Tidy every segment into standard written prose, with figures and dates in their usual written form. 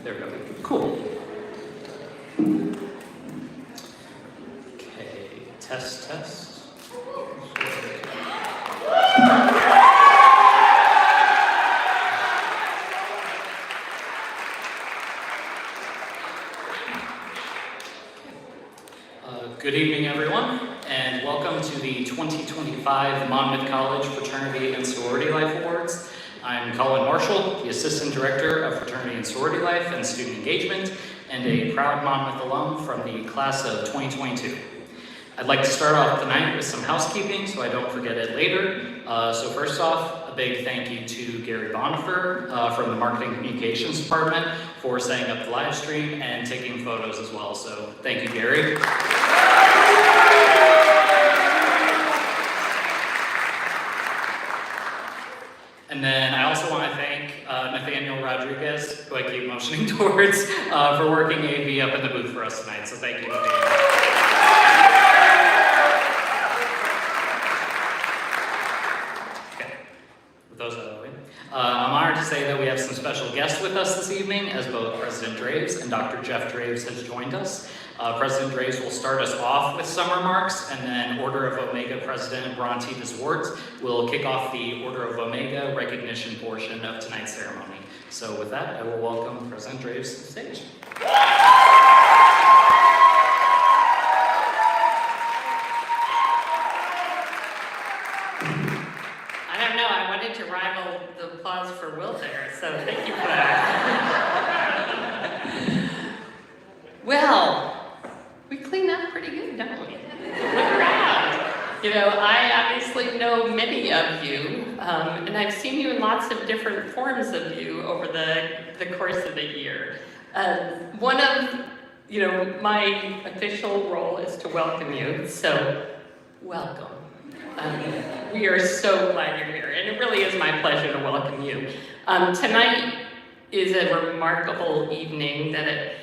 There we go. Cool. Okay, test. Good evening, everyone, and welcome to the 2025 Monmouth College Fraternity and Sorority Life Awards. I'm Colin Marshall, the Assistant Director of Fraternity and Sorority Life and Student Engagement, and a proud Monmouth alum from the class of 2022. I'd like to start off tonight with some housekeeping so I don't forget it later. So first off, a big thank you to Gary Bonifer from the Marketing Communications Department for setting up the live stream and taking photos as well. So thank you, Gary. And then I also want to thank Nathaniel Rodriguez, who I keep motioning towards, for working AV up in the booth for us tonight. So thank you, Nathaniel. Okay, with those out of the way, I'm honored to say that we have some special guests with us this evening, as both President Draves and Dr. Jeff Draves has joined us. President Draves will start us off with some remarks, and then Order of Omega President Bronte DeSwartz will kick off the Order of Omega recognition portion of tonight's ceremony. So with that, I will welcome President Draves to the stage. I don't know, I wanted to rival the applause for Will there, so thank you for that. Well, we clean up pretty good, don't we? Look around. You know, I obviously know many of you, and I've seen you in lots of different forms of you over the course of the year. One of, my official role is to welcome you, so welcome. We are so glad you're here, and it really is my pleasure to welcome you. Tonight is a remarkable evening that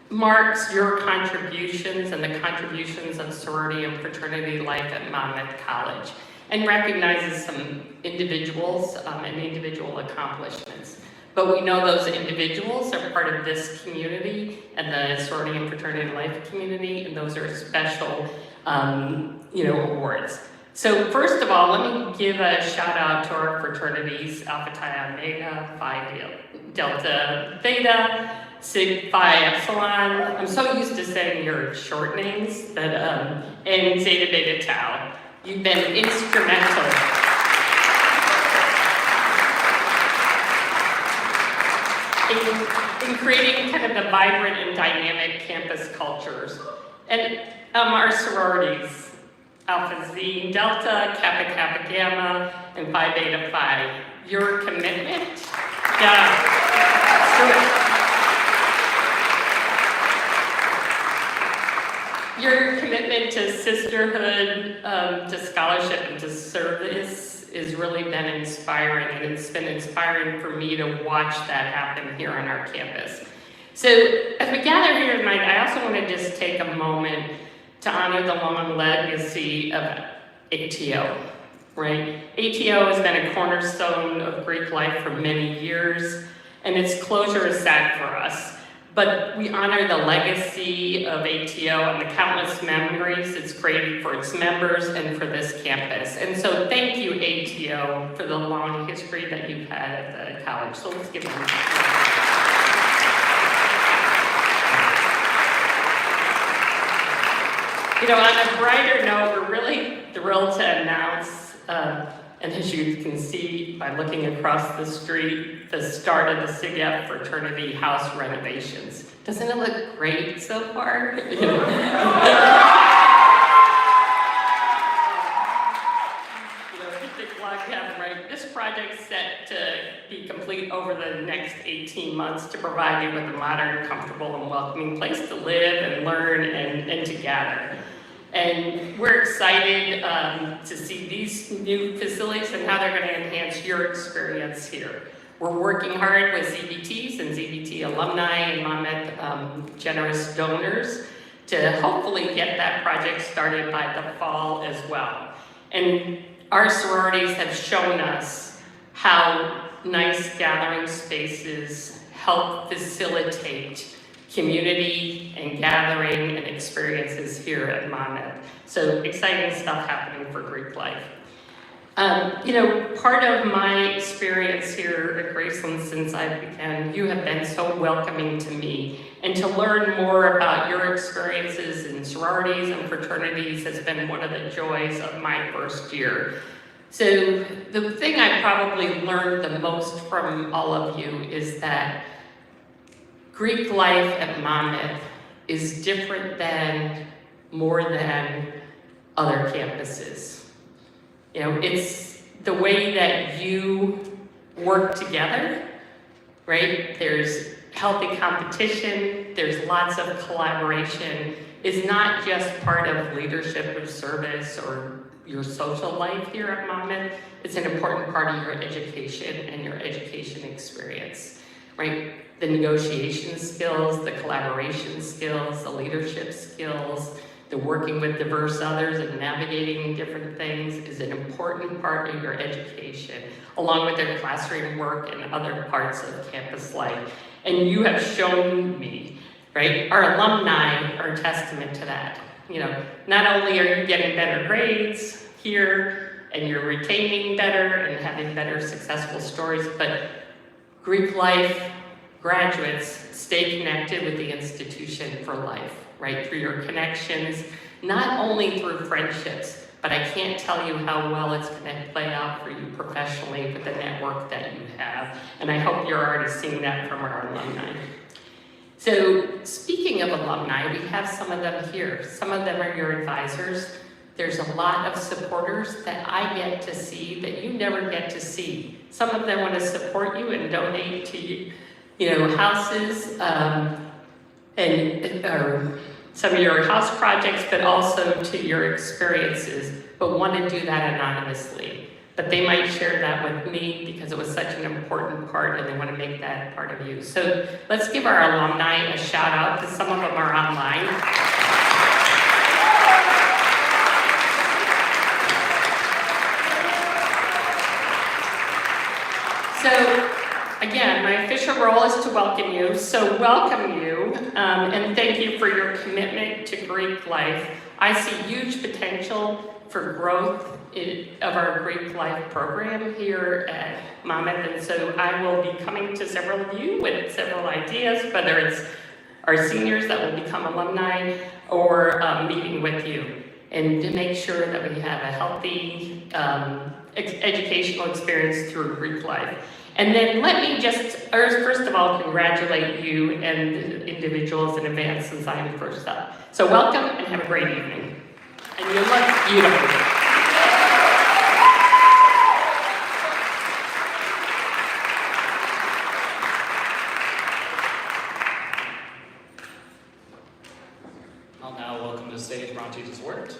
marks your contributions and the contributions of sorority and fraternity life at Monmouth College, and recognizes some individuals and individual accomplishments. But we know those individuals are part of this community and the sorority and fraternity life community, and those are special, awards. So first of all, let me give a shout out to our fraternities, Alpha Phi Omega, Phi Delta Theta, Sig Phi Epsilon. I'm so used to saying your short names that, and Zeta Beta Tau. You've been instrumental. In creating kind of the vibrant and dynamic campus cultures. And our sororities, Alpha Z Delta, Kappa Kappa Gamma, and Phi Beta Phi. Your commitment, your commitment to sisterhood, to scholarship, and to service has really been inspiring, and it's been inspiring for me to watch that happen here on our campus. So as we gather here tonight, I also want to just take a moment to honor the long legacy of ATO, right? ATO has been a cornerstone of Greek life for many years, and its closure is sad for us. But we honor the legacy of ATO and the countless memories it's created for its members and for this campus. And so thank you, ATO, for the long history that you've had at the college. So let's give them a hand. On a brighter note, we're really thrilled to announce, and as you can see by looking across the street, the start of the SIGEP fraternity house renovations. Doesn't it look great so far? Hit the clock, yeah, right. This project's set to be complete over the next 18 months to provide you with a modern, comfortable, and welcoming place to live and learn and to gather. And we're excited to see these new facilities and how they're going to enhance your experience here. We're working hard with ZBTs and ZBT alumni and Monmouth generous donors to hopefully get that project started by the fall as well. And our sororities have shown us how nice gathering spaces help facilitate community and gathering and experiences here at Monmouth. So exciting stuff happening for Greek life. Part of my experience here at Graceland since I began, you have been so welcoming to me. And to learn more about your experiences in sororities and fraternities has been one of the joys of my first year. So the thing I probably learned the most from all of you is that Greek life at Monmouth is different than more than other campuses. It's the way that you work together, right? There's healthy competition, there's lots of collaboration. It's not just part of leadership or service or your social life here at Monmouth. It's an important part of your education and your education experience, right? The negotiation skills, the collaboration skills, the leadership skills, the working with diverse others and navigating different things is an important part of your education, along with their classroom work and other parts of campus life. And you have shown me, right? Our alumni are a testament to that. Not only are you getting better grades here and you're retaining better and having better successful stories, but Greek life graduates stay connected with the institution for life, right? Through your connections, not only through friendships, but I can't tell you how well it's going to play out for you professionally with the network that you have. And I hope you're already seeing that from our alumni. So speaking of alumni, we have some of them here. Some of them are your advisors. There's a lot of supporters that I get to see that you never get to see. Some of them want to support you and donate to you, houses, or some of your house projects, but also to your experiences, but want to do that anonymously. But they might share that with me because it was such an important part and they want to make that part of you. So let's give our alumni a shout out, because some of them are online. So again, my official role is to welcome you, so welcome you, and thank you for your commitment to Greek life. I see huge potential for growth of our Greek life program here at Monmouth, and so I will be coming to several of you with several ideas, whether it's our seniors that will become alumni or meeting with you, and to make sure that we have a healthy educational experience through Greek life. And then let me just, first of all, congratulate you and the individuals in advance since I am first up. So welcome and have a great evening. And you look beautiful. I'll now welcome to the stage Bronte Deswort.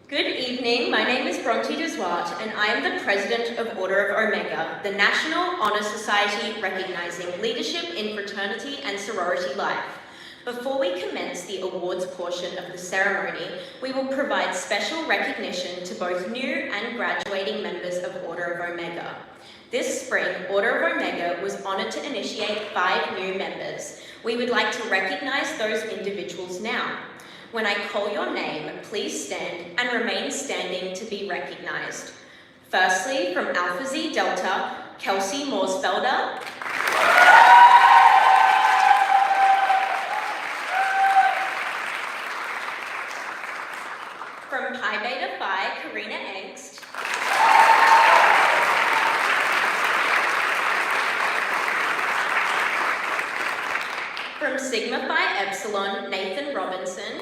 Good evening, my name is Bronte Deswart and I am the President of Order of Omega, the National Honor Society recognizing leadership in fraternity and sorority life. Before we commence the awards portion of the ceremony, we will provide special recognition to both new and graduating members of Order of Omega. This spring, Order of Omega was honored to initiate 5 new members. We would like to recognize those individuals now. When I call your name, please stand and remain standing to be recognized. Firstly, from Alpha Xi Delta, Kelsey Morsfelder. From Pi Beta Phi, Karina Angst. From Sigma Phi Epsilon, Nathan Robinson.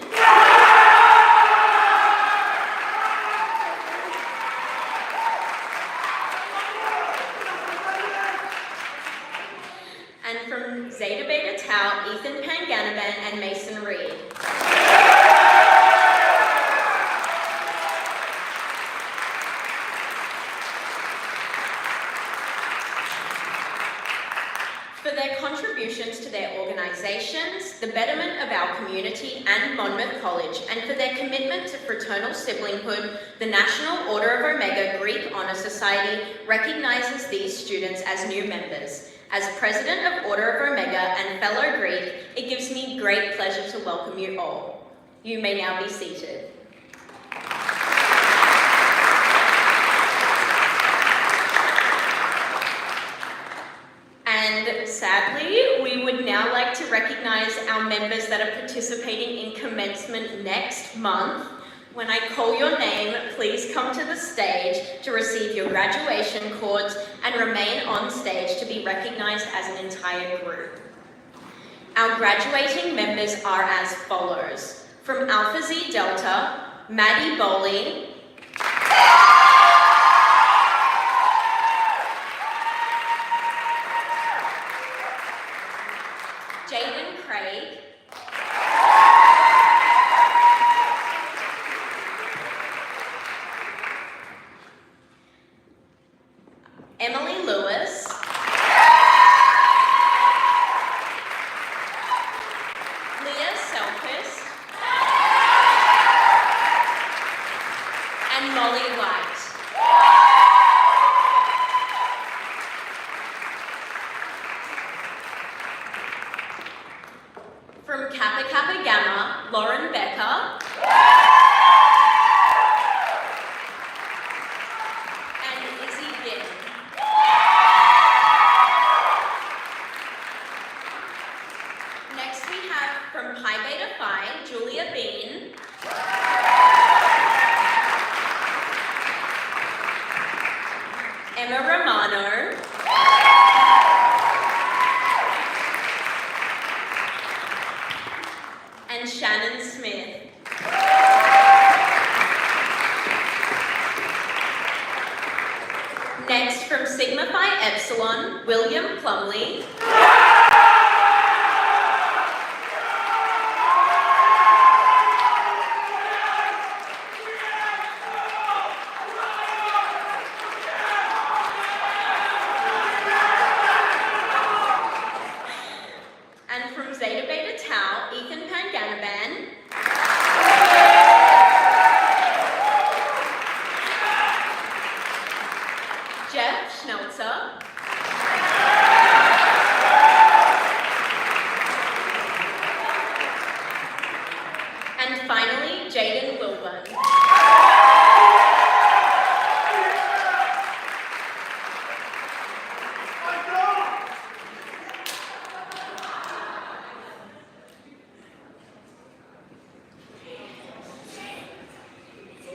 And from Zeta Beta Tau, Ethan Panganaban and Mason Reed. For their contribution contributions to their organisations, the betterment of our community and Monmouth College, and for their commitment to fraternal siblinghood, the National Order of Omega Greek Honour Society recognises these students as new members. As President of Order of Omega and fellow Greek, it gives me great pleasure to welcome you all. You may now be seated. And sadly, we would now like to recognise our members that are participating in commencement next month. When I call your name, please come to the stage to receive your graduation cords and remain on stage to be recognised as an entire group. Our graduating members are as follows. From Alpha Xi Delta, Maddie Bowley, Jaden Craig, Emily Lewis, Leah Selkis, and Molly White. From Kappa Kappa Gamma, Lauren Becker, and Izzy Bin. Next we have from Pi Beta Phi, Julia Bean, Emma Romano, and Shannon Smith. Next, from Sigma Phi Epsilon, William Plumley. And from Zeta Beta Tau, Ethan Panganaban. Jeff Schnelzer. And finally, Jaden Wilburn.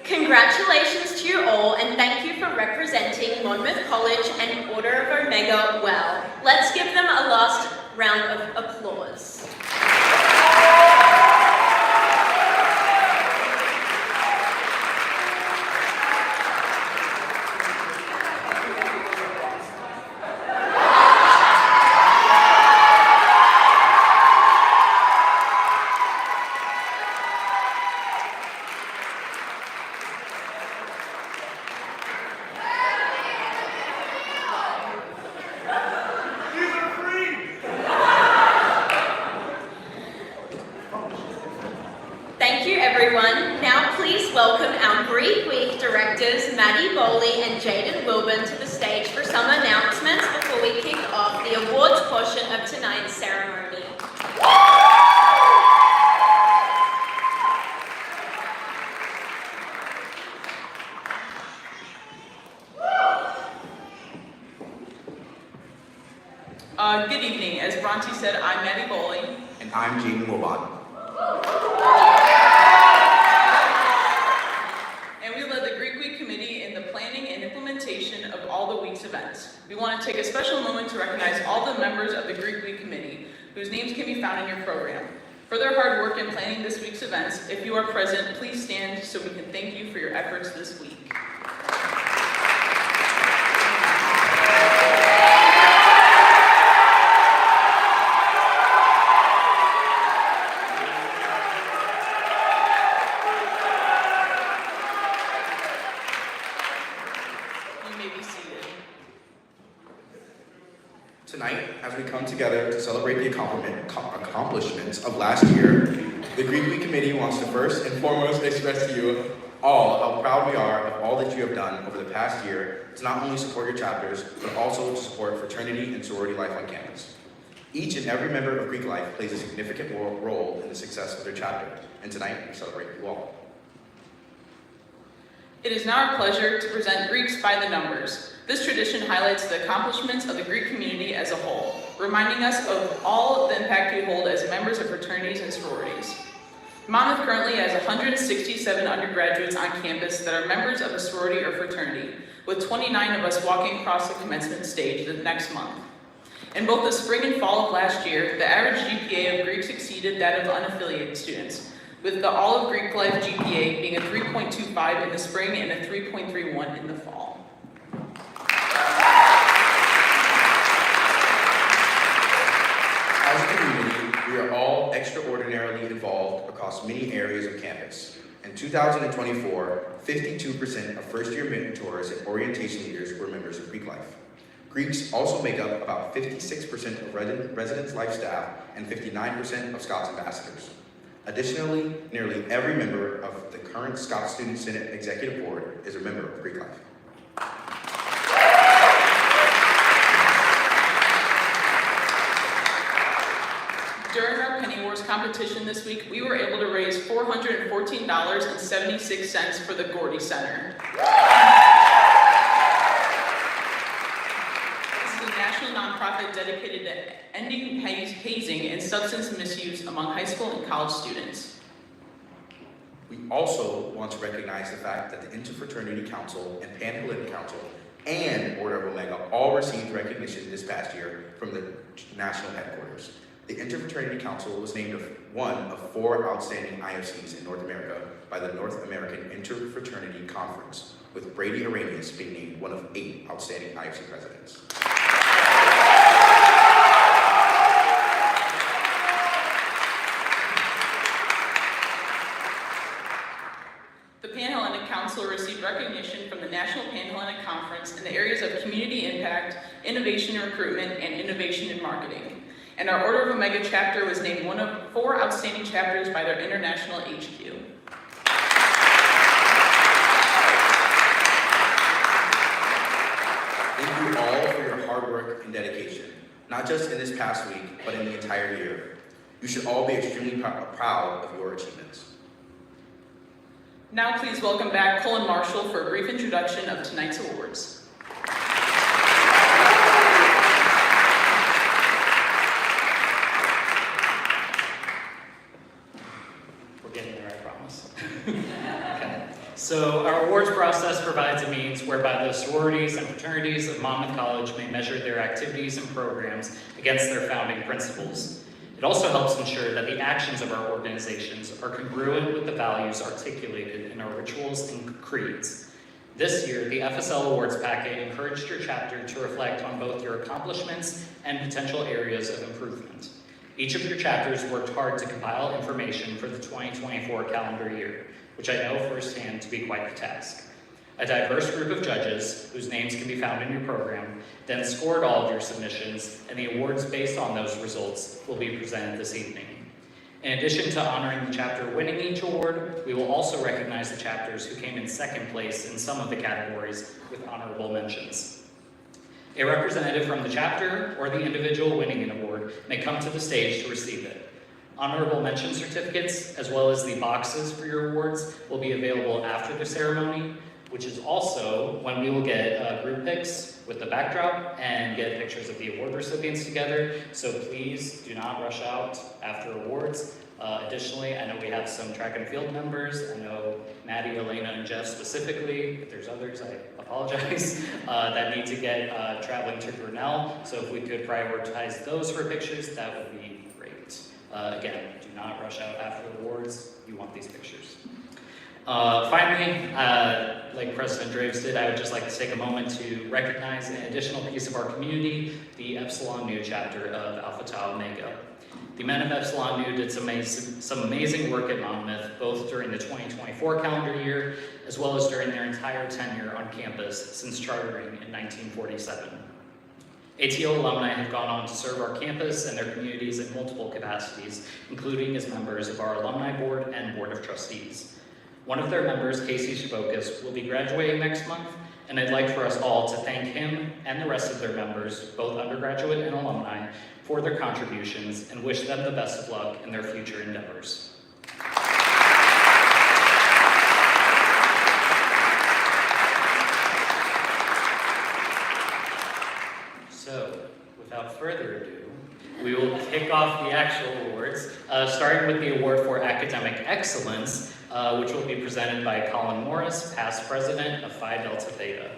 Congratulations to you all, and thank you for representing Monmouth College and Order of Omega well. Let's give them a last round of applause. Thank you, everyone. Now please welcome our Greek Week directors, Maddie Bowley and Jaden Wilburn, to the stage for some announcements before we kick off the awards portion of tonight's ceremony. Good evening. As Bronte said, I'm Maddie Bowley. And I'm Jaden Wilbon. And we led the Greek Week Committee in the planning and implementation of all the week's events. We want to take a special moment to recognize all the members of the Greek Week Committee, whose names can be found in your program. For their hard work in planning this week's events, if you are present, please stand so we can thank you for your efforts this week. Tonight, as we come together to celebrate the accomplishments of last year, the Greek Week Committee wants to first and foremost express to you all how proud we are of all that you have done over the past year to not only support your chapters, but also to support fraternity and sorority life on campus. Each and every member of Greek life plays a significant role in the success of their chapter, and tonight we celebrate you all. It is now our pleasure to present Greeks by the numbers. This tradition highlights the accomplishments of the Greek community as a whole, reminding us of all the impact we hold as members of fraternities and sororities. Monmouth currently has 167 undergraduates on campus that are members of a sorority or fraternity, with 29 of us walking across the commencement stage the next month. In both the spring and fall of last year, the average GPA of Greeks exceeded that of unaffiliated students, with the all of Greek life GPA being a 3.25 in the spring and a 3.31 in the fall. As a community, we are all extraordinarily involved across many areas of campus. In 2024, 52% of first-year mentors and orientation leaders were members of Greek life. Greeks also make up about 56% of residence life staff and 59% of Scots ambassadors. Additionally, nearly every member of the current Scots Student Senate Executive Board is a member of Greek life. During our Penny Wars competition this week, we were able to raise $414.76 for the Gordy Center. This is a national nonprofit dedicated to ending hazing and substance misuse among high school and college students. We also want to recognize the fact that the Interfraternity Council and Panhellenic Council and Order of Omega all received recognition this past year from the national headquarters. The Interfraternity Council was named one of 4 outstanding IFCs in North America by the North American Interfraternity Conference, with Brady Arrhenius being named one of 8 outstanding IFC presidents. The Panhellenic Council received recognition from the National Panhellenic Conference in the areas of community impact, innovation and recruitment, and innovation in marketing. And our Order of Omega chapter was named one of 4 outstanding chapters by their international HQ. Thank you all for your hard work and dedication, not just in this past week, but in the entire year. You should all be extremely proud of your achievements. Now please welcome back Colin Marshall for a brief introduction of tonight's awards. We're getting there, I promise. Okay. So our awards process provides a means whereby the sororities and fraternities of Monmouth College may measure their activities and programs against their founding principles. It also helps ensure that the actions of our organizations are congruent with the values articulated in our rituals and creeds. This year, the FSL Awards packet encouraged your chapter to reflect on both your accomplishments and potential areas of improvement. Each of your chapters worked hard to compile information for the 2024 calendar year, which I know firsthand to be quite the task. A diverse group of judges, whose names can be found in your program, then scored all of your submissions, and the awards based on those results will be presented this evening. In addition to honoring the chapter winning each award, we will also recognize the chapters who came in second place in some of the categories with honorable mentions. A representative from the chapter or the individual winning an award may come to the stage to receive it. Honorable mention certificates, as well as the boxes for your awards, will be available after the ceremony, which is also when we will get group pics with the backdrop and get pictures of the award recipients together. So please do not rush out after awards. Additionally, I know we have some track and field members. I know Maddie, Elena, and Jeff specifically. If there's others, I apologize, that need to get traveling to Grinnell. So if we could prioritize those for pictures, that would be great. Again, do not rush out after awards. You want these pictures. Finally, like President Draves did, I would just like to take a moment to recognize an additional piece of our community, the Epsilon Nu chapter of Alpha Tau Omega. The men of Epsilon Nu did some amazing work at Monmouth, both during the 2024 calendar year, as well as during their entire tenure on campus since chartering in 1947. ATO alumni have gone on to serve our campus and their communities in multiple capacities, including as members of our alumni board and board of trustees. One of their members, Casey Shabokas, will be graduating next month, and I'd like for us all to thank him and the rest of their members, both undergraduate and alumni, for their contributions and wish them the best of luck in their future endeavors. So, without further ado, we will kick off the actual awards, starting with the award for academic excellence, which will be presented by Colin Morris, past president of Phi Delta Theta.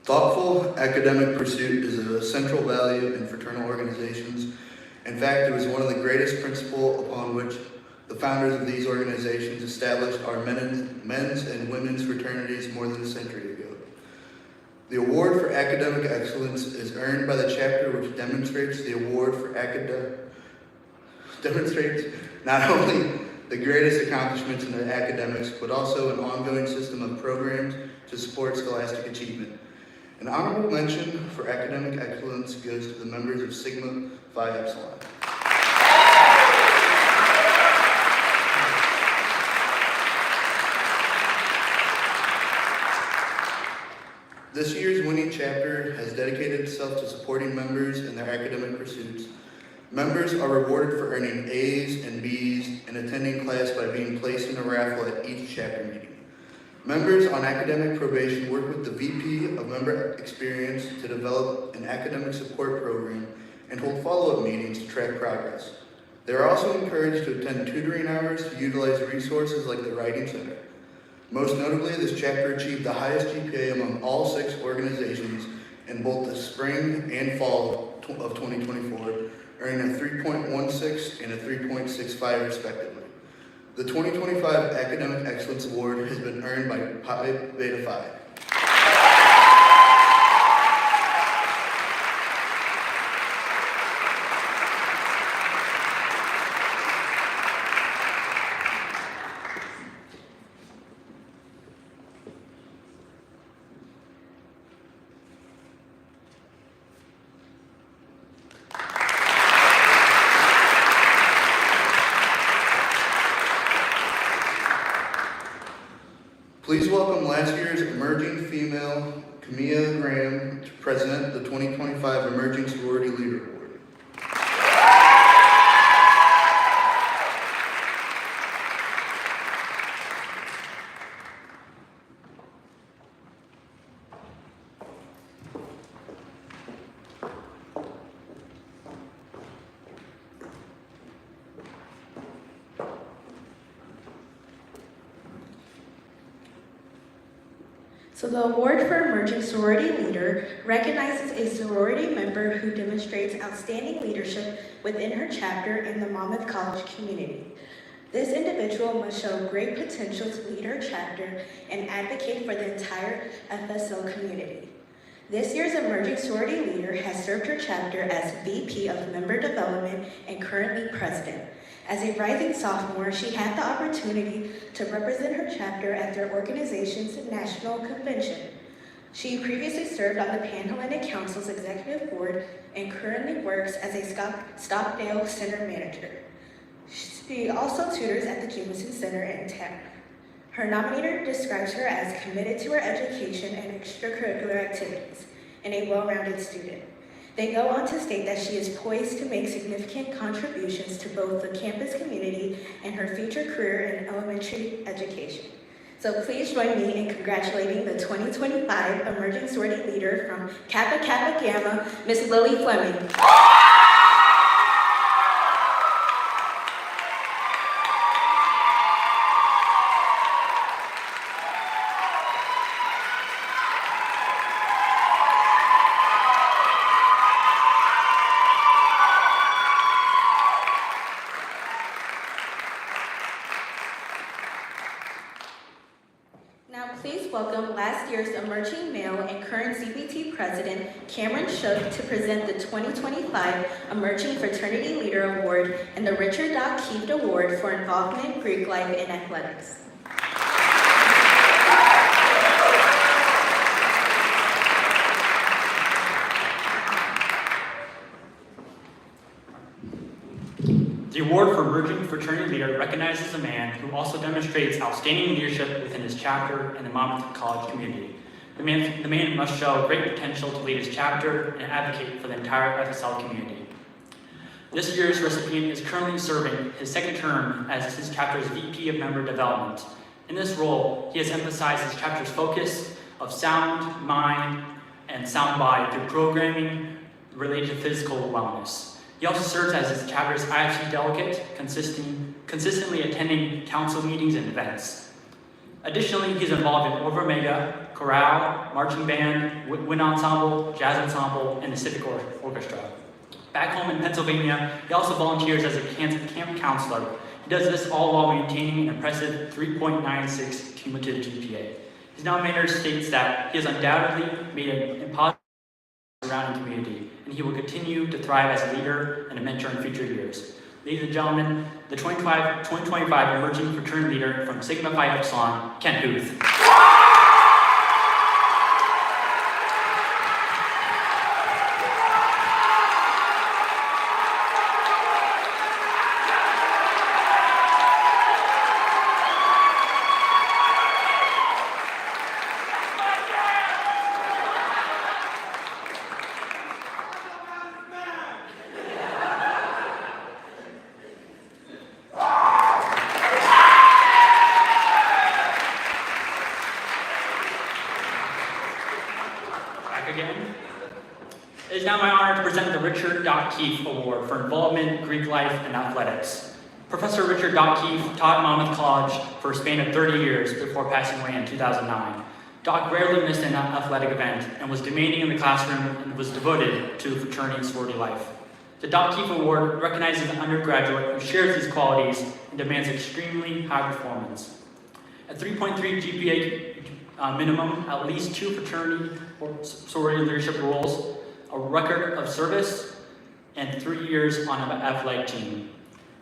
Thoughtful academic pursuit is a central value in fraternal organizations. In fact, it was one of the greatest principles upon which the founders of these organizations established our men's and women's fraternities more than a century ago. The award for academic excellence is earned by the chapter, which demonstrates not only the greatest accomplishments in the academics, but also an ongoing system of programs to support scholastic achievement. An honorable mention for academic excellence goes to the members of Sigma Phi Epsilon. This year's winning chapter has dedicated itself to supporting members in their academic pursuits. Members are rewarded for earning A's and B's and attending class by being placed in a raffle at each chapter meeting. Members on academic probation work with the VP of Member Experience to develop an academic support program and hold follow-up meetings to track progress. They are also encouraged to attend tutoring hours to utilize resources like the Writing Center. Most notably, this chapter achieved the highest GPA among all 6 organizations in both the spring and fall of 2024, earning a 3.16 and a 3.65 respectively. The 2025 Academic Excellence Award has been earned by Pi Beta Phi. Please welcome last year's emerging female, Camilla Graham, to present the 2025 Emerging Sorority Leader Award. So the award for Emerging Sorority Leader recognizes a sorority member who demonstrates outstanding leadership within her chapter in the Monmouth College community. This individual must show great potential to lead her chapter and advocate for the entire FSL community. This year's Emerging Sorority Leader has served her chapter as VP of Member Development and currently President. As a rising sophomore, she had the opportunity to represent her chapter at their organization's national convention. She previously served on the Panhellenic Council's executive board and currently works as a Stockdale Center manager. She also tutors at the Jameson Center in town. Her nominator describes her as committed to her education and extracurricular activities and a well-rounded student. They go on to state that she is poised to make significant contributions to both the campus community and her future career in elementary education. So please join me in congratulating the 2025 Emerging Sorority Leader from Kappa Kappa Gamma, Miss Lily Fleming. please welcome last year's emerging male and current CBT president, Cameron Shook, to present the 2025 Emerging Fraternity Leader Award and the Richard Doc Keefe Award for involvement in Greek life and athletics. The award for Emerging Fraternity Leader recognizes a man who also demonstrates outstanding leadership within his chapter and the Monmouth College community. The man must show great potential to lead his chapter and advocate for the entire FSL community. This year's recipient is currently serving his second term as his chapter's VP of Member Development. In this role, he has emphasized his chapter's focus of sound mind and sound body through programming related to physical wellness. He also serves as his chapter's IFC delegate, consistently attending council meetings and events. Additionally, he's involved in Over Omega, chorale, marching band, wind ensemble, jazz ensemble, and the civic orchestra. Back home in Pennsylvania, he also volunteers as a camp counselor. He does this all while maintaining an impressive 3.96 cumulative GPA. His nominator states that he has undoubtedly made an positive surrounding community, and he will continue to thrive as a leader and a mentor in future years. Ladies and gentlemen, the 2025 Emerging Fraternity Leader from Sigma Phi Epsilon, Kent Booth. Again. It is now my honor to present the Richard Doc Keefe Award for involvement in Greek life and athletics. Professor Richard Doc Keefe taught at Monmouth College for a span of 30 years before passing away in 2009. Doc rarely missed an athletic event and was demanding in the classroom and was devoted to fraternity and sorority life. The Doc Keefe Award recognizes an undergraduate who shares these qualities and demands extremely high performance. At 3.3 GPA minimum, at least 2 fraternity or sorority leadership roles, a record of service, and 3 years on an athletic team.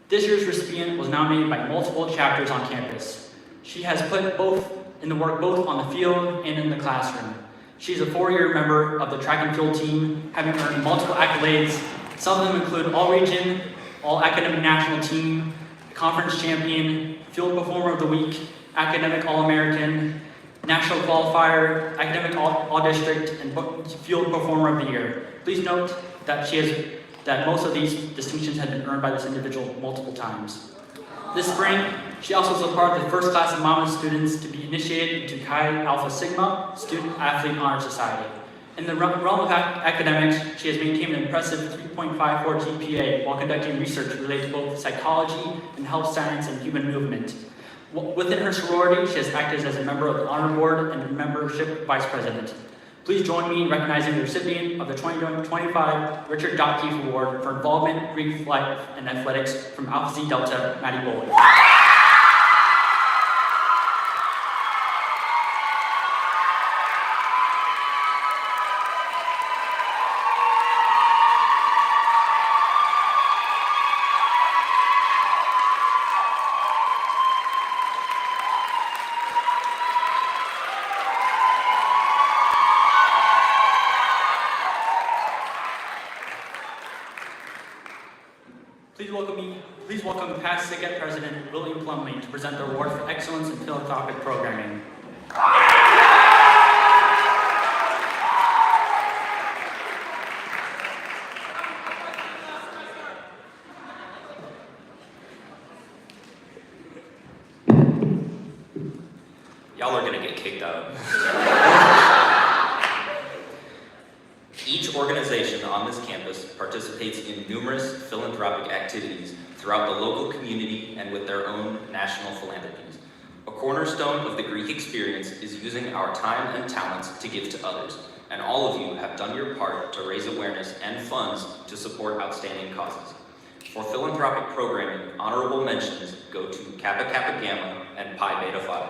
This year's recipient was nominated by multiple chapters on campus. She has put in the work both on the field and in the classroom. She is a 4-year member of the track and field team, having earned multiple accolades. Some of them include All-Region, All-Academic National Team, Conference Champion, Field Performer of the Week, Academic All-American, National Qualifier, Academic All-District, and Field Performer of the Year. Please note that most of these distinctions have been earned by this individual multiple times. This spring, she also was a part of the first class of Monmouth students to be initiated into Chi Alpha Sigma Student Athlete Honor Society. In the realm of academics, she has maintained an impressive 3.54 GPA while conducting research related to both psychology and health science and human movement. Within her sorority, she has acted as a member of the honor board and membership vice president. Please join me in recognizing the recipient of the 2025 Richard Doc Keefe Award for involvement in Greek life and athletics from Alpha Xi Delta, Maddie Bowling. Please welcome past SIGET President William Plumley to present the award for excellence in philanthropic programming. Y'all are gonna get kicked out. Each organization on this campus participates in numerous philanthropic activities throughout the local community and with their own national philanthropies. A cornerstone of the Greek experience is using our time and talents to give to others, and all of you have done your part to raise awareness and funds to support outstanding causes. For philanthropic programming, honorable mentions go to Kappa Kappa Gamma and Pi Beta Phi.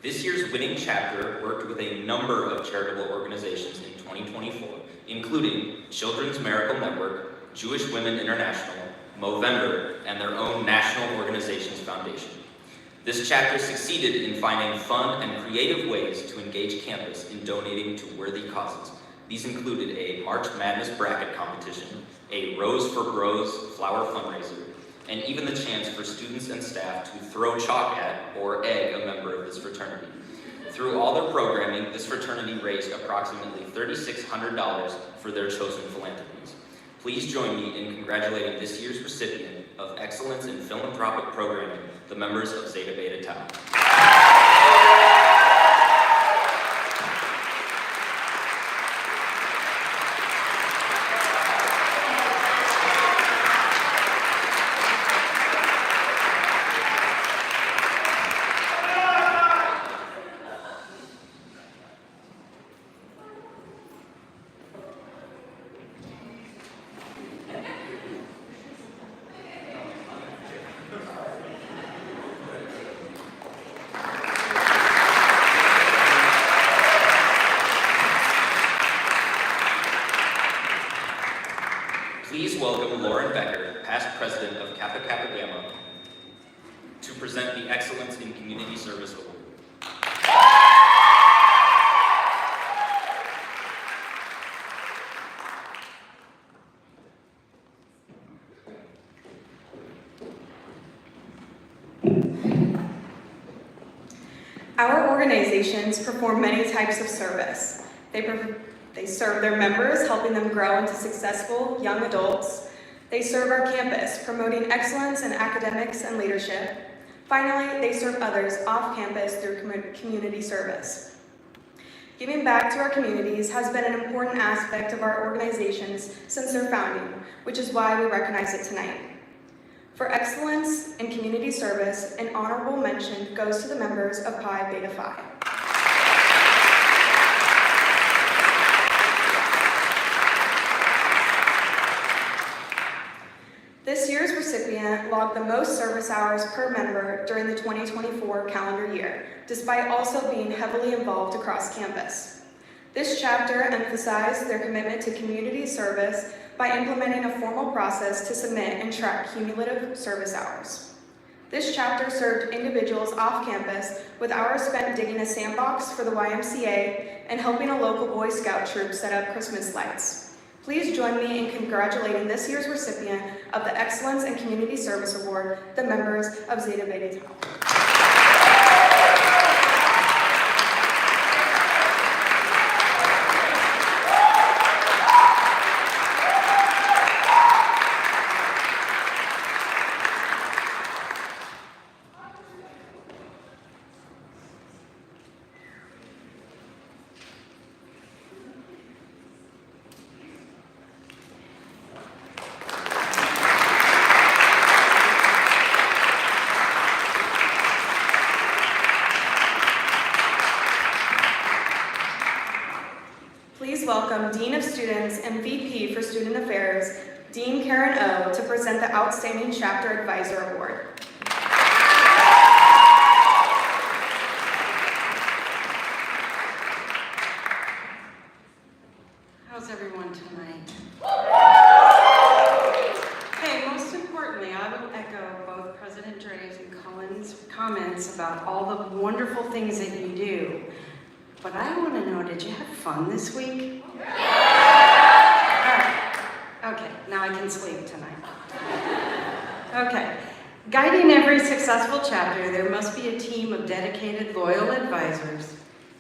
This year's winning chapter worked with a number of charitable organizations in 2024, including Children's Miracle Network, Jewish Women International, Movember, and their own National Organizations Foundation. This chapter succeeded in finding fun and creative ways to engage campus in donating to worthy causes. These included a March Madness bracket competition, a Rose for Bros flower fundraiser, and even the chance for students and staff to throw chalk at or egg a member of this fraternity. Through all their programming, this fraternity raised approximately $3,600 for their chosen philanthropies. Please join me in congratulating this year's recipient of Excellence in Philanthropic Programming, the members of Zeta Beta Tau. Please welcome Lauren Becker, past president of Kappa Kappa Gamma, to present the Excellence in Community Service Award. Our organizations perform many types of service. They serve their members, helping them grow into successful young adults. They serve our campus, promoting excellence in academics and leadership. Finally, they serve others off campus through community service. Giving back to our communities has been an important aspect of our organizations since their founding, which is why we recognize it tonight. For excellence in community service, an honorable mention goes to the members of Pi Beta Phi. This year's recipient logged the most service hours per member during the 2024 calendar year, despite also being heavily involved across campus. This chapter emphasized their commitment to community service by implementing a formal process to submit and track cumulative service hours. This chapter served individuals off campus with hours spent digging a sandbox for the YMCA and helping a local Boy Scout troop set up Christmas lights. Please join me in congratulating this year's recipient of the Excellence in Community Service Award, the members of Zeta Beta Tau. Please welcome Dean of Students and VP for Student Affairs, Dean Karen O, to present the Outstanding Chapter Advisor Award. How's everyone tonight? Hey, most importantly, I will echo both President Dre's and Cullen's comments about all the wonderful things that you do. But I want to know, did you have fun this week? All right. Okay, now I can sleep tonight. Okay. Guiding every successful chapter, there must be a team of dedicated, loyal advisors.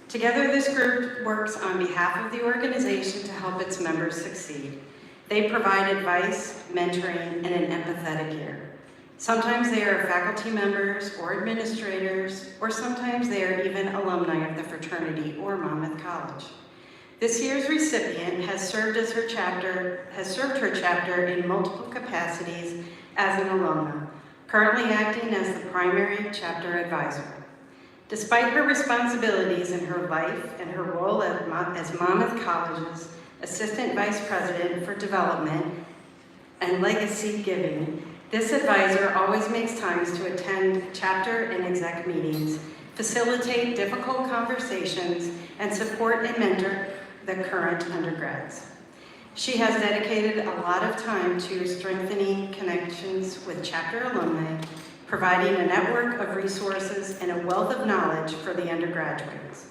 Together, this group works on behalf of the organization to help its members succeed. They provide advice, mentoring, and an empathetic ear. Sometimes they are faculty members or administrators, or sometimes they are even alumni of the fraternity or Monmouth College. This year's recipient has served her chapter in multiple capacities as an alumna, currently acting as the primary chapter advisor. Despite her responsibilities in her life and her role as Monmouth College's Assistant Vice President for Development and Legacy Giving, this advisor always makes time to attend chapter and exec meetings facilitate difficult conversations, and support and mentor the current undergrads. She has dedicated a lot of time to strengthening connections with chapter alumni, providing a network of resources and a wealth of knowledge for the undergraduates.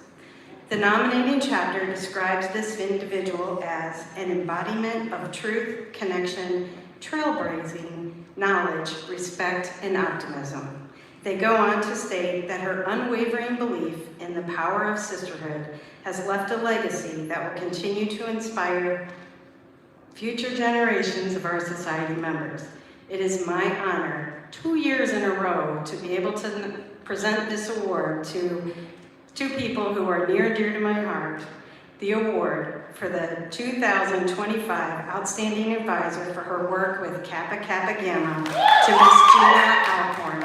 The nominating chapter describes this individual as an embodiment of truth, connection, trailblazing, knowledge, respect, and optimism. They go on to state that her unwavering belief in the power of sisterhood has left a legacy that will continue to inspire future generations of our society members. It is my honor, 2 years in a row, to be able to present this award to two people who are near and dear to my heart. The award for the 2025 Outstanding Advisor for her work with Kappa Kappa Gamma to Ms. Gina Alcorn.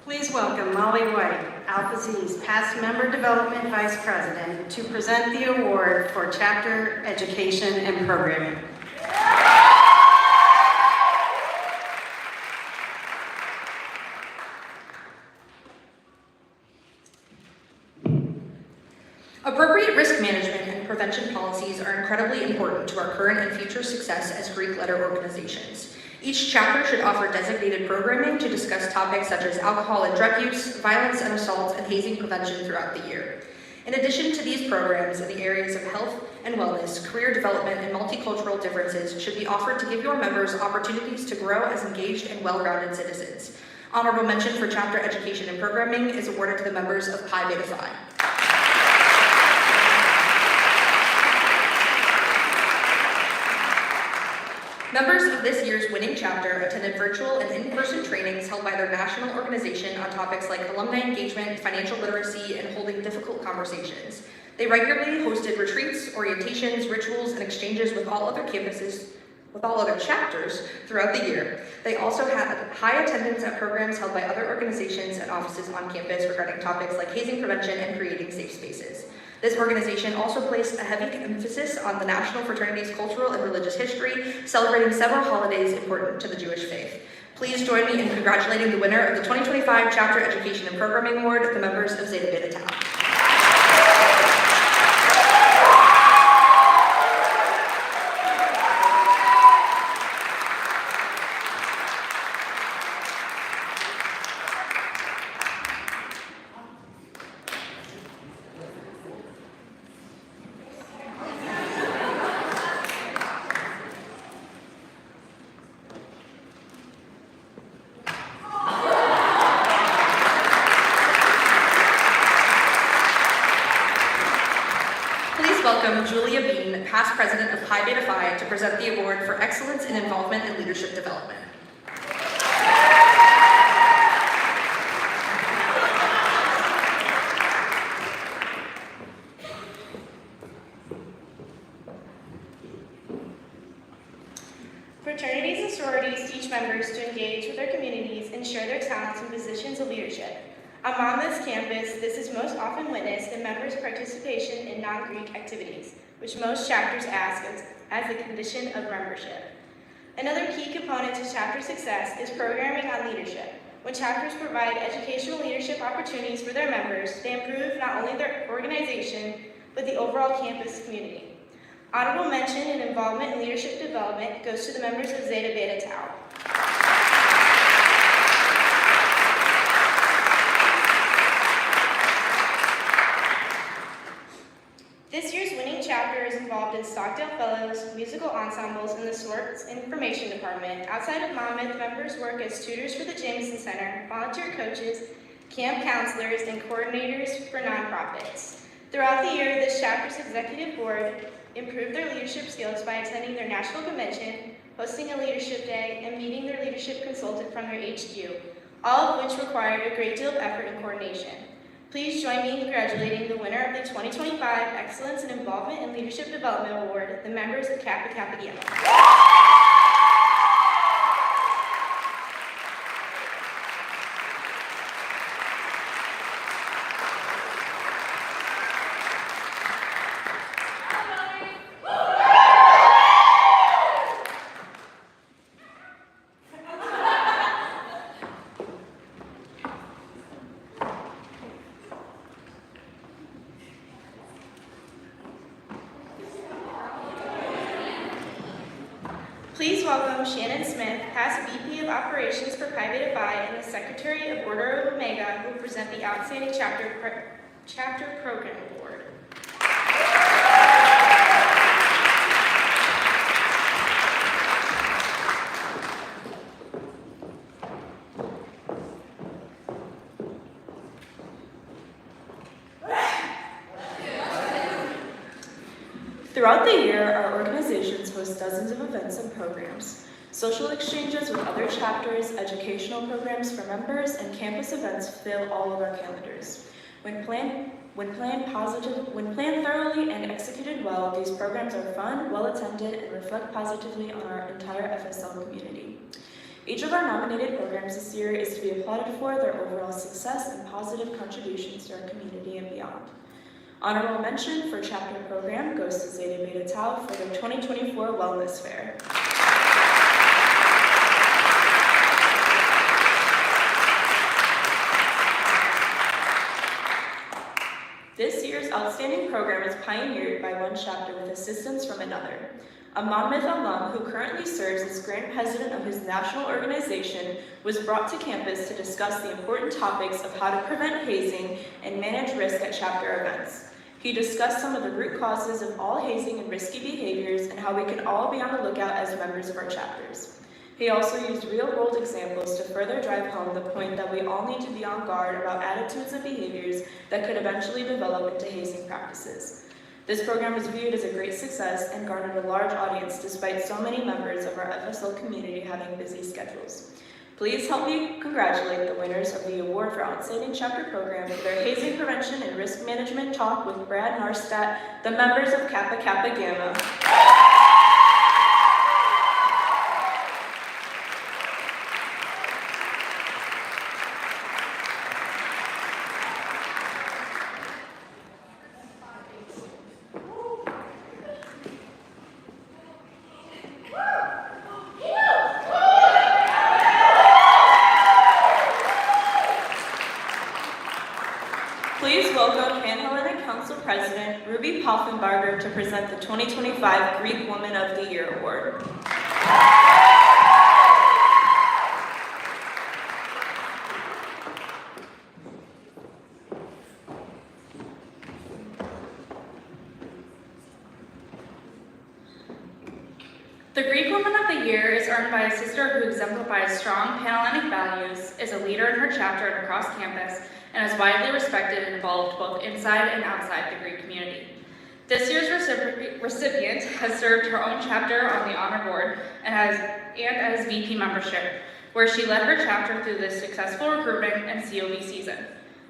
Please welcome Molly White, Alpha Z's past Member Development Vice President, to present the award for Chapter Education and Programming. Appropriate risk management and prevention policies are incredibly important to our current and future success as Greek letter organizations. Each chapter should offer designated programming to discuss topics such as alcohol and drug use, violence and assault, and hazing prevention throughout the year. In addition to these programs in the areas of health and wellness, career development, and multicultural differences should be offered to give your members opportunities to grow as engaged and well-rounded citizens. Honorable mention for chapter education and programming is awarded to the members of Pi Beta Phi. Members of this year's winning chapter attended virtual and in-person trainings held by their national organization on topics like alumni engagement, financial literacy, and holding difficult conversations. They regularly hosted retreats, orientations, rituals, and exchanges with all other chapters throughout the year. They also had high attendance at programs held by other organizations and offices on campus regarding topics like hazing prevention and creating safe spaces. This organization also placed a heavy emphasis on the national fraternity's cultural and religious history, celebrating several holidays important to the Jewish faith. Please join me in congratulating the winner of the 2025 Chapter Education and Programming Award, the members of Zeta Beta Tau. Welcome Julia Bean, past president of Pi Beta Phi, to present the award for excellence in involvement and leadership development. Fraternities and sororities teach members to engage with their communities and share their talents in positions of leadership. On Monmouth's campus, this is most often witnessed in members' participation in non-Greek activities, which most chapters ask as a condition of membership. Another key component to chapter success is programming on leadership. When chapters provide educational leadership opportunities for their members, they improve not only their organization, but the overall campus community. Honorable mention and involvement in leadership development goes to the members of Zeta Beta Tau. This year's winning chapter is involved in Stockdale Fellows, musical ensembles, and the Sports Information Department. Outside of Monmouth, members work as tutors for the Jameson Center, volunteer coaches, camp counselors, and coordinators for nonprofits. Throughout the year, this chapter's executive board improved their leadership skills by attending their national convention, hosting a leadership day, and meeting their leadership consultant from their HQ, all of which required a great deal of effort and coordination. Please join me in congratulating the winner of the 2025 Excellence in Involvement in Leadership Development Award, the members of Kappa Kappa Gamma. Please welcome Shannon Smith, past VP of Operations for Pi Beta Phi and the Secretary of Order of Omega, who will present the Outstanding Chapter Program Award. Throughout the year, our organizations host dozens of events and programs, social exchanges with other chapters, educational programs for members, and campus events fill all of our calendars. When planned thoroughly and executed well, these programs are fun, well-attended, and reflect positively on our entire FSL community. Each of our nominated programs this year is to be applauded for their overall success and positive contributions to our community and beyond. Honorable mention for chapter program goes to Zeta Beta Tau for their 2024 Wellness Fair. This year's outstanding program is pioneered by one chapter with assistance from another. A Monmouth alum who currently serves as Grand President of his national organization was brought to campus to discuss the important topics of how to prevent hazing and manage risk at chapter events. He discussed some of the root causes of all hazing and risky behaviors and how we can all be on the lookout as members of our chapters. He also used real-world examples to further drive home the point that we all need to be on guard about attitudes and behaviors that could eventually develop into hazing practices. This program was viewed as a great success and garnered a large audience despite so many members of our FSL community having busy schedules. Please help me congratulate the winners of the Award for Outstanding Chapter Program for their hazing prevention and risk management talk with Brad Narstadt, the members of Kappa Kappa Gamma. Please welcome Panhellenic Council President Ruby Poffenbarger to present the 2025 Greek Woman of the Year Award. The Greek Woman of the Year is earned by a sister who exemplifies strong Panhellenic values, is a leader in her chapter and across campus, and is widely respected and involved both inside and outside the Greek community. This year's recipient has served her own chapter on the honor board and as VP membership, where she led her chapter through the successful recruitment and COB season.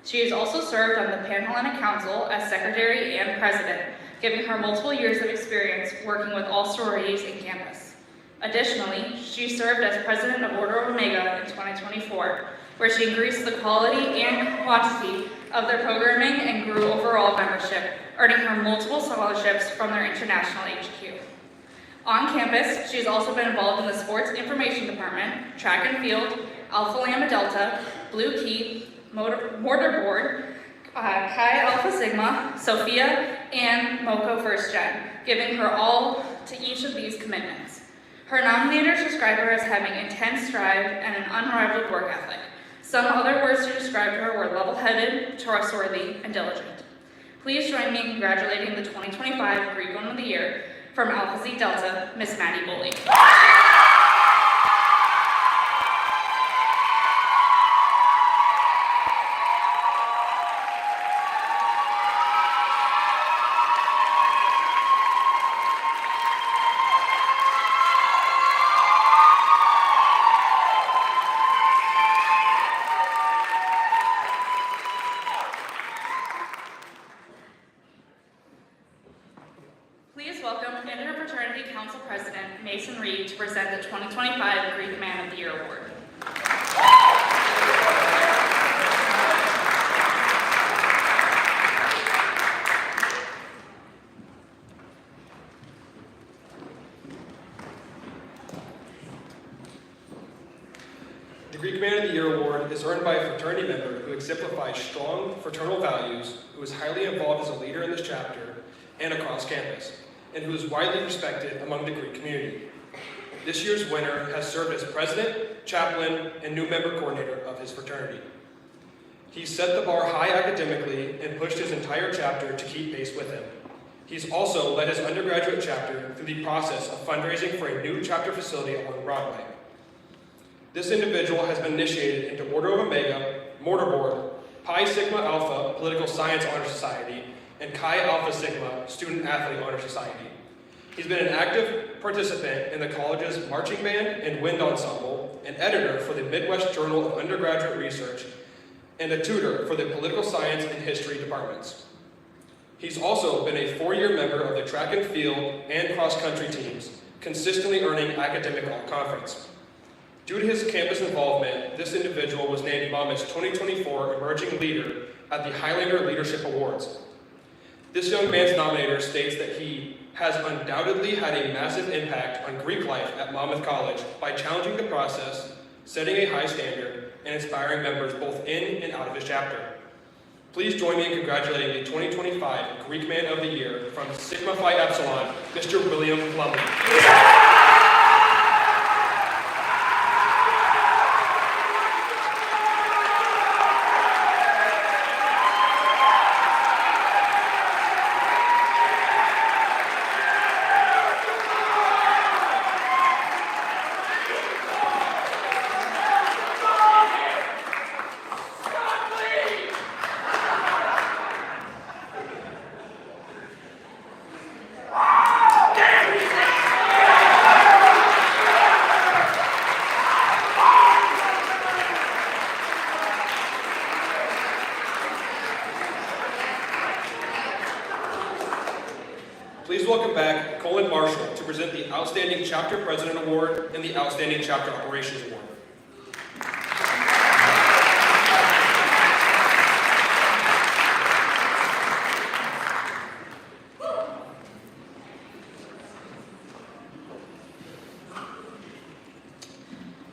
She has also served on the Panhellenic Council as secretary and president, giving her multiple years of experience working with all sororities in campus. Additionally, she served as president of Order of Omega in 2024, where she increased the quality and quantity of their programming and grew overall membership, earning her multiple scholarships from their international HQ. On campus, she's also been involved in the Sports Information Department, Track and Field, Alpha Lambda Delta, Blue Key, Mortarboard, Chi Alpha Sigma, Sophia, and MoCo First Gen, giving her all to each of these commitments. Her nominators describe her as having intense drive and an unrivaled work ethic. Some other words to describe her were level-headed, trustworthy, and diligent. Please join me in congratulating the 2025 Greek Woman of the Year from Alpha Zeta Delta, Miss Maddie Boley. Fraternity Council President Mason Reed to present the 2025 Greek Man of the Year Award. The Greek Man of the Year Award is earned by a fraternity member who exemplifies strong fraternal values, who is highly involved as a leader in this chapter and across campus, and who is widely respected among the Greek community. This year's winner has served as president, chaplain, and new member coordinator of his fraternity. He's set the bar high academically and pushed his entire chapter to keep pace with him. He's also led his undergraduate chapter through the process of fundraising for a new chapter facility along Broadway. This individual has been initiated into Order of Omega, Mortarboard, Pi Sigma Alpha Political Science Honor Society, and Chi Alpha Sigma Student Athlete Honor Society. He's been an active participant in the college's marching band and wind ensemble, an editor for the Midwest Journal of Undergraduate Research, and a tutor for the political science and history departments. He's also been a 4-year member of the track and field and cross-country teams, consistently earning academic all-conference. Due to his campus involvement, this individual was named Monmouth's 2024 Emerging Leader at the Highlander Leadership Awards. This young man's nominator states that he has undoubtedly had a massive impact on Greek life at Monmouth College by challenging the process, setting a high standard, and inspiring members both in and out of his chapter. Please join me in congratulating the 2025 Greek Man of the Year from Sigma Phi Epsilon, Mr. William Plumley. Please welcome back Colin Marshall to present the Outstanding Chapter President Award and the Outstanding Chapter Operations Award.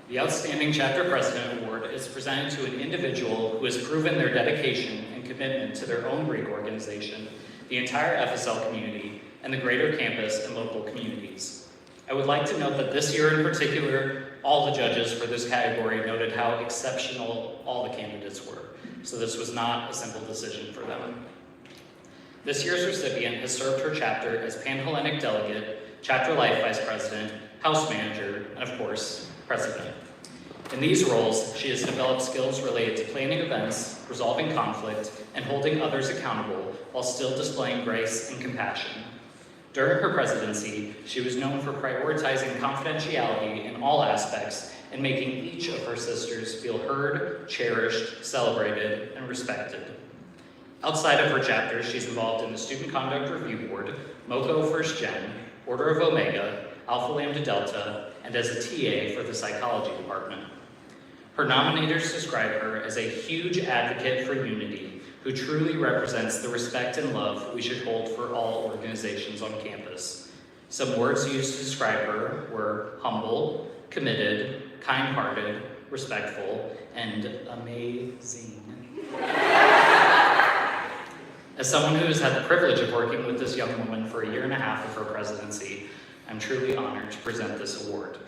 The Outstanding Chapter President Award is presented to an individual who has proven their dedication and commitment to their own Greek organization, the entire FSL community, and the greater campus and local communities. I would like to note that this year in particular, all the judges for this category noted how exceptional all the candidates were, so this was not a simple decision for them. This year's recipient has served her chapter as Pan-Hellenic Delegate, Chapter Life Vice President, House Manager, and of course, President. In these roles, she has developed skills related to planning events, resolving conflict, and holding others accountable while still displaying grace and compassion. During her presidency, she was known for prioritizing confidentiality in all aspects and making each of her sisters feel heard, cherished, celebrated, and respected. Outside of her chapter, she's involved in the Student Conduct Review Board, MoCo First Gen, Order of Omega, Alpha Lambda Delta, and as a TA for the Psychology Department. Her nominators describe her as a huge advocate for unity, who truly represents the respect and love we should hold for all organizations on campus. Some words used to describe her were humble, committed, kind-hearted, respectful, and amazing. As someone who has had the privilege of working with this young woman for 1.5 years of her presidency, I'm truly honored to present this award.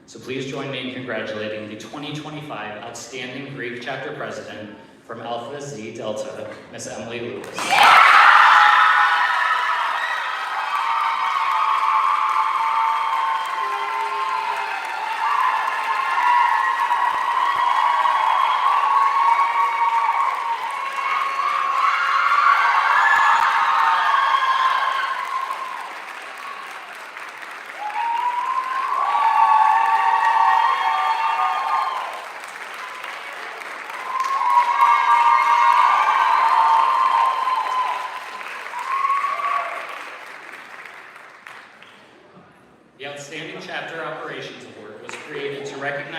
So please join me in congratulating the 2025 Outstanding Greek Chapter President from Alpha Zeta Delta, Miss Emily Lewis.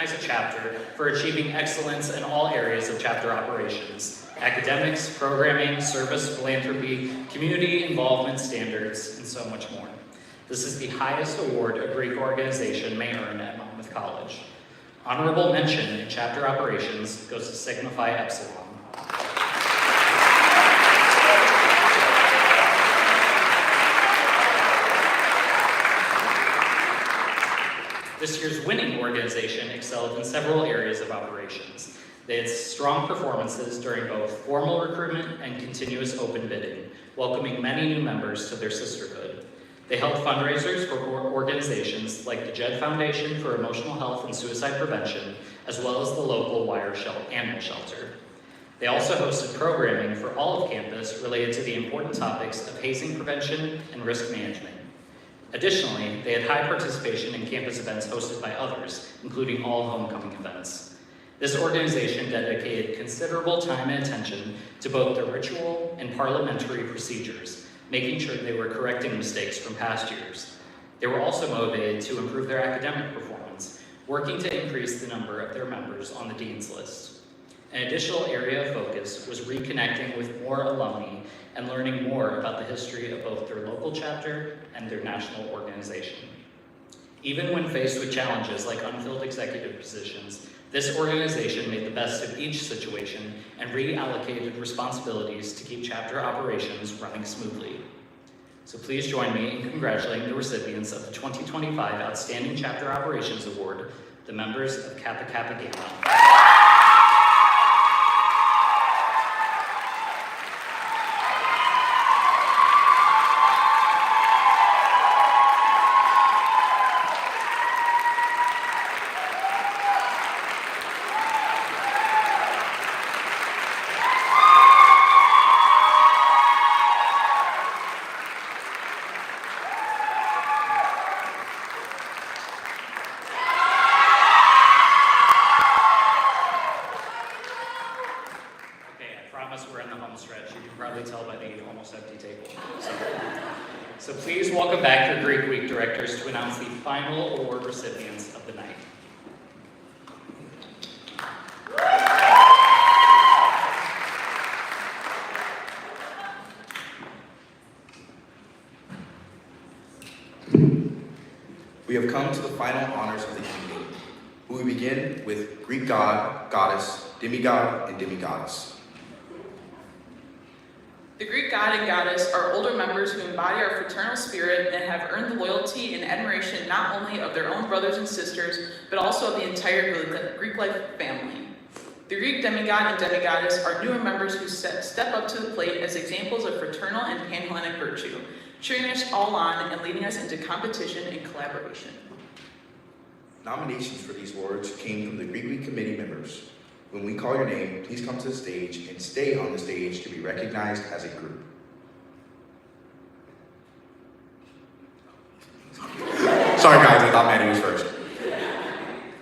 recognize a chapter for achieving excellence in all areas of chapter operations: academics, programming, service, philanthropy, community involvement standards, and so much more. This is the highest award a Greek organization may earn at Monmouth College. Honorable mention in chapter operations goes to Sigma Phi Epsilon. This year's winning organization excelled in several areas of operations. They had strong performances during both formal recruitment and continuous open bidding, welcoming many new members to their sisterhood. They held fundraisers for organizations like the Jed Foundation for Emotional Health and Suicide Prevention, as well as the local Wire Animal Shelter. They also hosted programming for all of campus related to the important topics of hazing prevention and risk management. Additionally, they had high participation in campus events hosted by others, including all homecoming events. This organization dedicated considerable time and attention to both the ritual and parliamentary procedures, making sure they were correcting mistakes from past years. They were also motivated to improve their academic performance, working to increase the number of their members on the Dean's List. An additional area of focus was reconnecting with more alumni and learning more about the history of both their local chapter and their national organization. Even when faced with challenges like unfilled executive positions, this organization made the best of each situation and reallocated responsibilities to keep chapter operations running smoothly. So please join me in congratulating the recipients of the 2025 Outstanding Chapter Operations Award, the members of Kappa Kappa Gamma. We're in the home stretch. You can probably tell by the almost empty table. So please welcome back your Greek Week directors to announce the final award recipients of the night. We have come to the final honors of the evening. We will begin with Greek god, goddess, demigod, and demigoddess. The Greek god and goddess are older members who embody our fraternal spirit and have earned the loyalty and admiration not only of their own brothers and sisters, but also of the entire Greek life family. The Greek demigod and demigoddess are newer members who step up to the plate as examples of fraternal and Panhellenic virtue, cheering us all on and leading us into competition and collaboration. Nominations for these awards came from the Greek Week committee members. When we call your name, please come to the stage and stay on the stage to be recognized as a group. Sorry guys, I thought Maddie was first.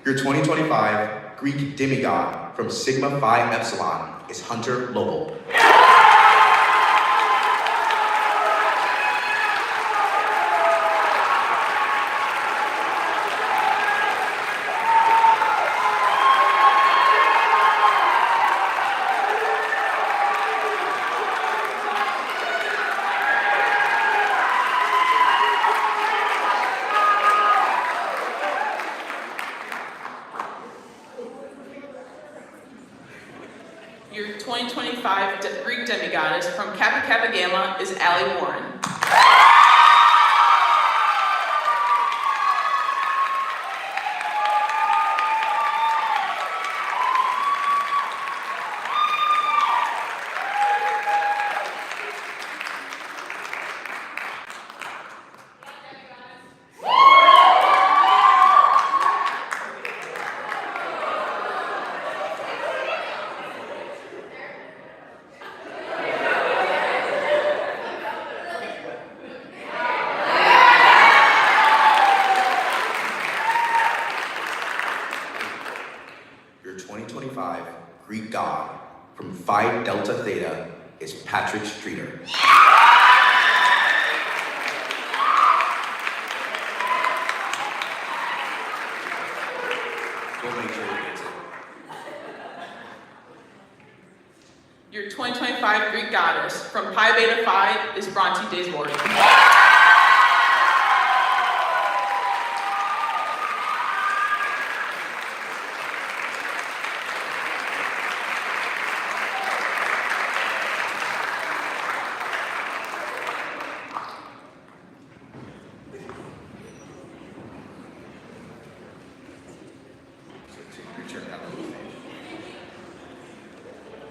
Your 2025 Greek demigod from Sigma Phi Epsilon is Hunter Lobel. Your 2025 Greek demigoddess from Kappa Kappa Gamma is Allie Warren. Your 2025 Greek god from Phi Delta Theta is Patrick Streeter. We'll make from Pi Beta Phi is Bronte Desbordes.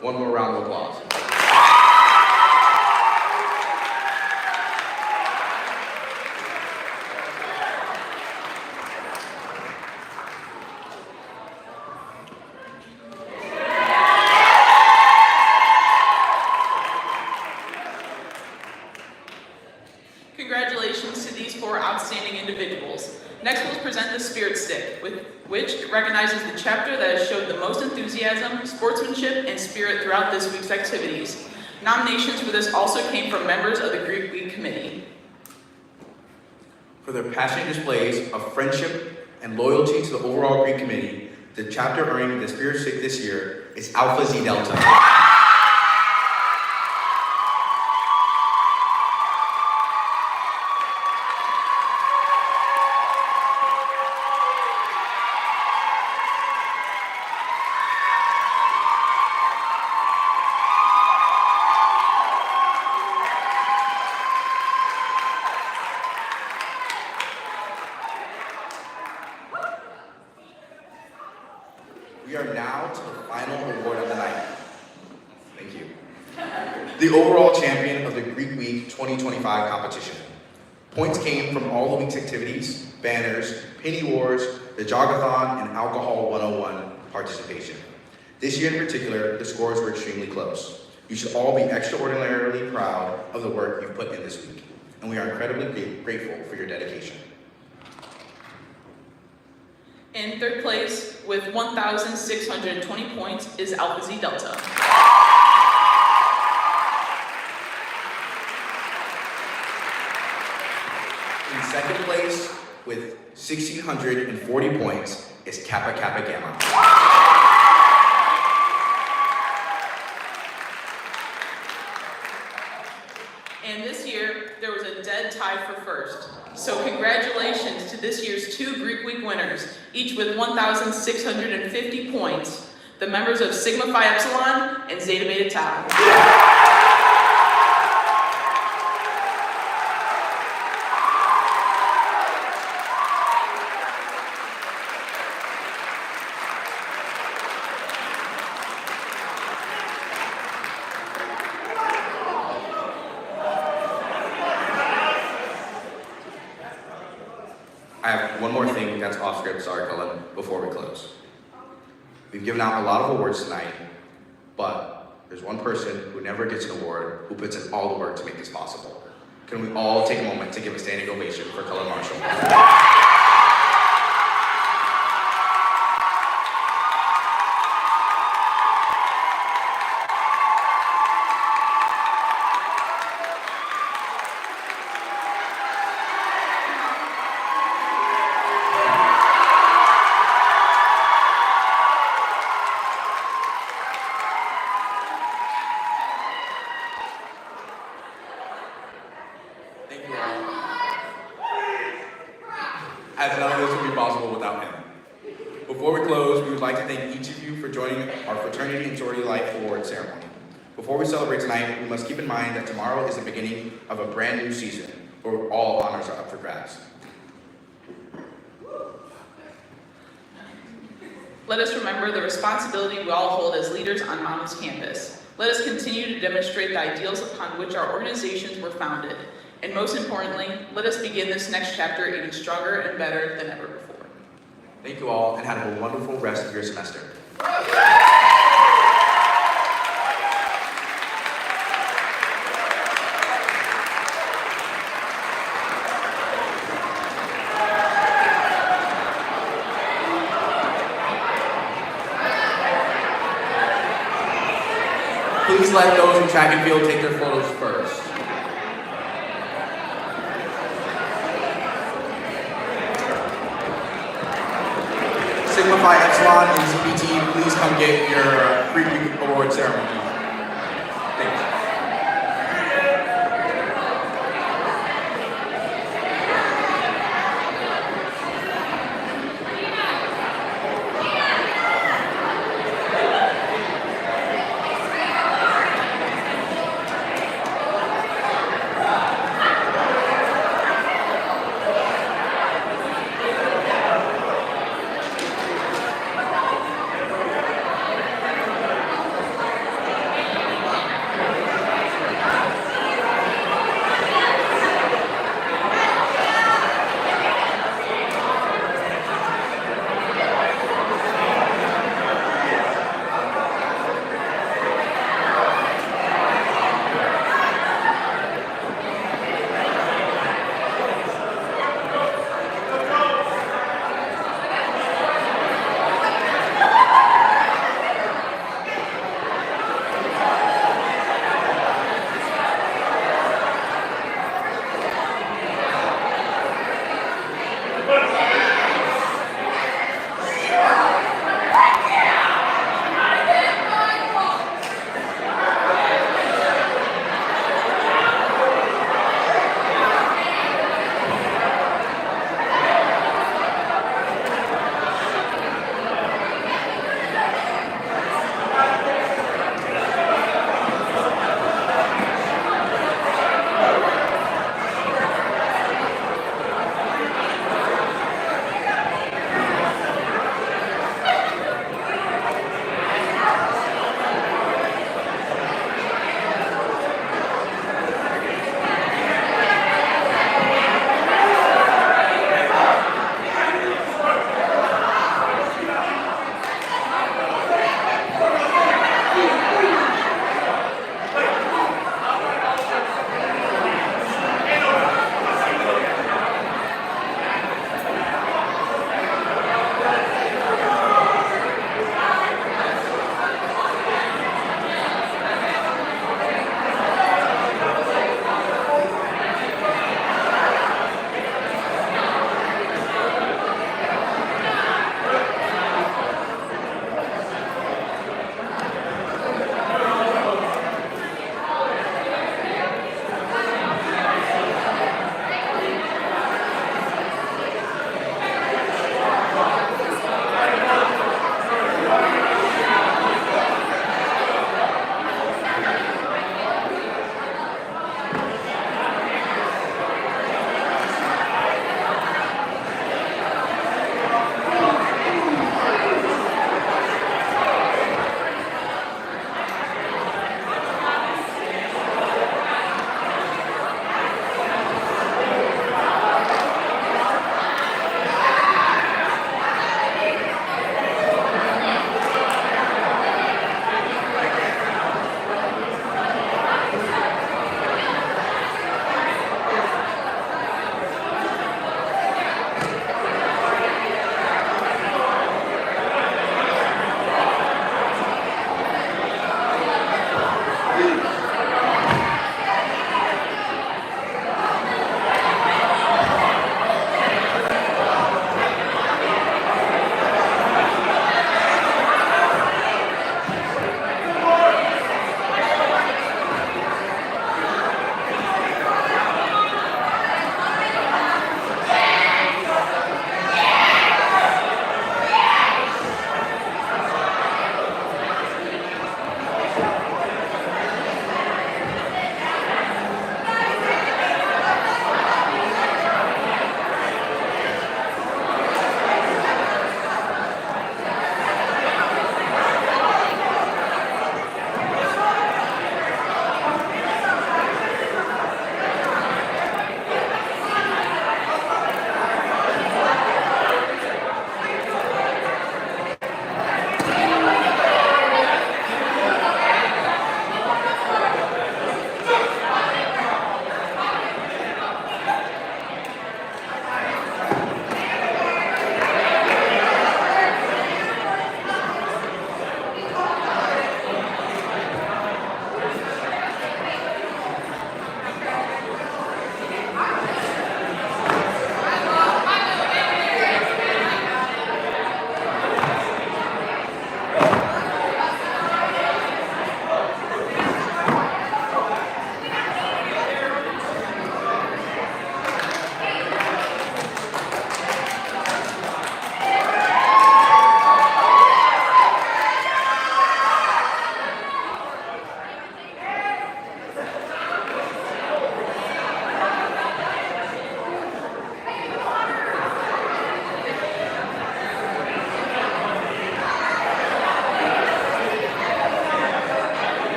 One more round of applause. Congratulations to these 4 outstanding individuals. Next, we'll present the Spirit Stick, which recognizes the chapter that has showed the most enthusiasm, sportsmanship, and spirit throughout this week's activities. Nominations for this also came from members of the Greek Week Committee. For their passionate displays of friendship and loyalty to the overall Greek committee, the chapter earning the Spirit Stick this year is Alpha Xi Delta. We are now to the final award of the night. Thank you. The overall champion of the Greek Week 2025 competition. Points came from all the week's activities, banners, penny wars, the jogathon, and alcohol 101 participation. This year in particular, the scores were extremely close. You should all be extraordinarily proud of the work you've put in this week, and we are incredibly grateful for your dedication. In third place, with 1,620 points, is Alpha Xi Delta. In second place, with 1,640 points, is Kappa Kappa Gamma. And this year, there was a dead tie for first. So congratulations to this year's 2 Greek Week winners, each with 1,650 points, the members of Sigma Phi Epsilon and Zeta Beta Tau. I have one more thing that's off script, sorry Cullen, before we close. We've given out a lot of awards tonight, but there's one person who never gets an award who puts in all the work to make this possible. Can we all take a moment to give a standing ovation for Cullen Marshall? Thank you all. As none of this would be possible without him. Before we close, we would like to thank each of you for joining our Fraternity and Sorority Life Award ceremony. Before we celebrate tonight, we must keep in mind that tomorrow is the beginning of a brand new season, where all honors are up for grabs. Let us remember the responsibility we all hold as leaders on Monmouth's campus. Let us continue to demonstrate the ideals upon which our organizations were founded. And most importantly, let us begin this next chapter even stronger and better than ever before. Thank you all, and have a wonderful rest of your semester. Please let those in track and field take their photos first. Sigma Phi Epsilon and ZBT, please come get your Greek Week Award ceremony.